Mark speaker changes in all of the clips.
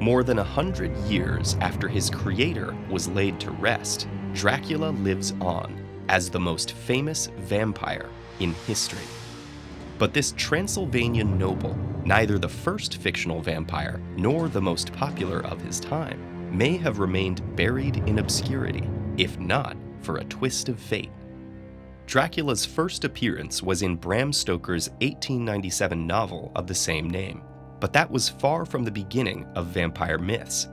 Speaker 1: More than 100 years after his creator was laid to rest, Dracula lives on as the most famous vampire in history. But this Transylvanian noble, neither the first fictional vampire nor the most popular of his time, may have remained buried in obscurity, if not for a twist of fate. Dracula's first appearance was in Bram Stoker's 1897 novel of the same name, but that was far from the beginning of vampire myths.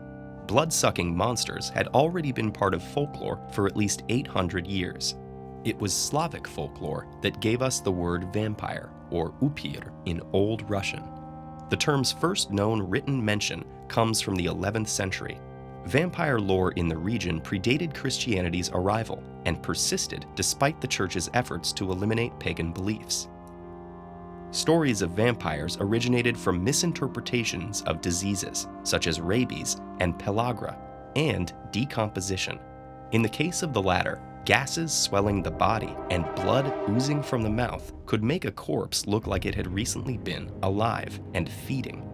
Speaker 1: Blood-sucking monsters had already been part of folklore for at least 800 years. It was Slavic folklore that gave us the word vampire, or upir in Old Russian. The term's first known written mention comes from the 11th century. Vampire lore in the region predated Christianity's arrival and persisted despite the church's efforts to eliminate pagan beliefs. Stories of vampires originated from misinterpretations of diseases, such as rabies and pellagra, and decomposition. In the case of the latter, gases swelling the body and blood oozing from the mouth could make a corpse look like it had recently been alive and feeding.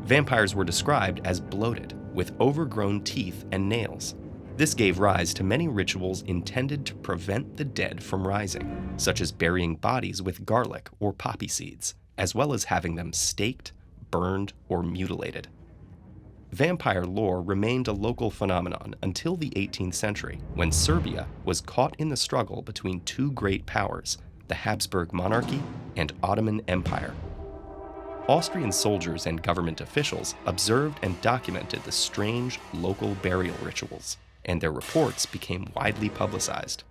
Speaker 1: Vampires were described as bloated, with overgrown teeth and nails. This gave rise to many rituals intended to prevent the dead from rising, such as burying bodies with garlic or poppy seeds, as well as having them staked, burned, or mutilated. Vampire lore remained a local phenomenon until the 18th century, when Serbia was caught in the struggle between two great powers, the Habsburg monarchy and Ottoman Empire. Austrian soldiers and government officials observed and documented the strange local burial rituals, and their reports became widely publicized.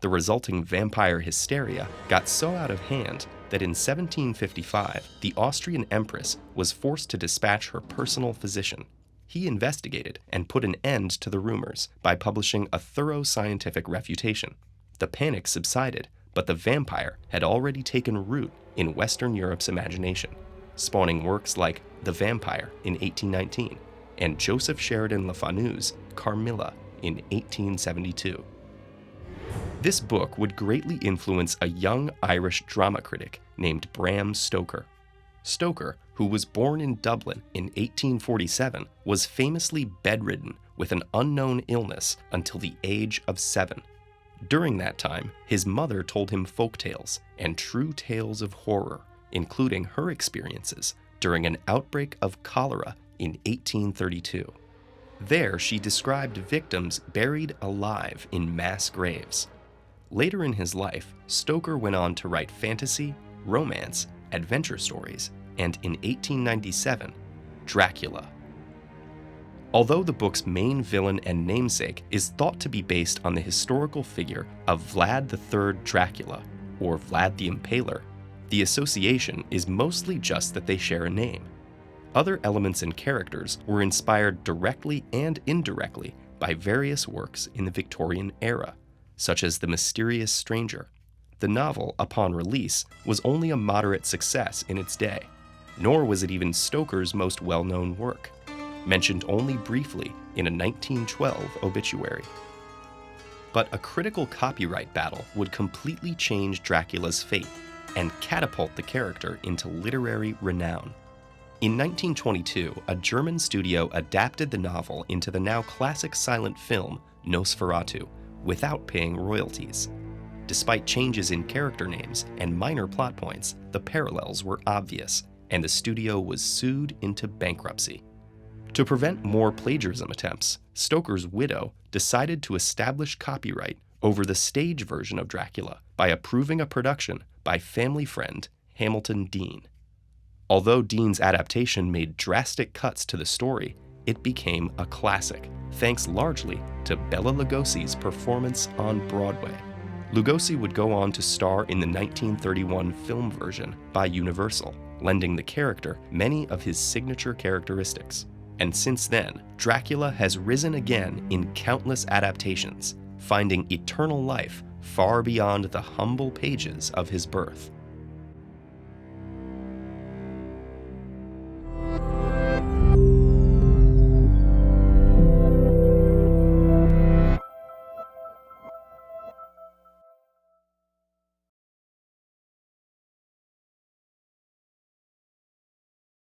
Speaker 1: The resulting vampire hysteria got so out of hand that in 1755, the Austrian empress was forced to dispatch her personal physician. He investigated and put an end to the rumors by publishing a thorough scientific refutation. The panic subsided, but the vampire had already taken root in Western Europe's imagination, spawning works like The Vampire in 1819 and Joseph Sheridan Le Fanu's Carmilla in 1872. This book would greatly influence a young Irish drama critic named Bram Stoker. Stoker, who was born in Dublin in 1847, was famously bedridden with an unknown illness until the age of 7. During that time, his mother told him folk tales and true tales of horror, including her experiences during an outbreak of cholera in 1832. There, she described victims buried alive in mass graves. Later in his life, Stoker went on to write fantasy, romance, adventure stories, and in 1897, Dracula. Although the book's main villain and namesake is thought to be based on the historical figure of Vlad III Dracula, or Vlad the Impaler, the association is mostly just that they share a name. Other elements and characters were inspired directly and indirectly by various works in the Victorian era, such as The Mysterious Stranger. The novel, upon release, was only a moderate success in its day, nor was it even Stoker's most well-known work, mentioned only briefly in a 1912 obituary. But a critical copyright battle would completely change Dracula's fate and catapult the character into literary renown. In 1922, a German studio adapted the novel into the now classic silent film Nosferatu without paying royalties. Despite changes in character names and minor plot points, the parallels were obvious, and the studio was sued into bankruptcy. To prevent more plagiarism attempts, Stoker's widow decided to establish copyright over the stage version of Dracula by approving a production by family friend Hamilton Dean. Although Dean's adaptation made drastic cuts to the story, it became a classic, thanks largely to Bela Lugosi's performance on Broadway. Lugosi would go on to star in the 1931 film version by Universal, lending the character many of his signature characteristics. And since then, Dracula has risen again in countless adaptations, finding eternal life far beyond the humble pages of his birth.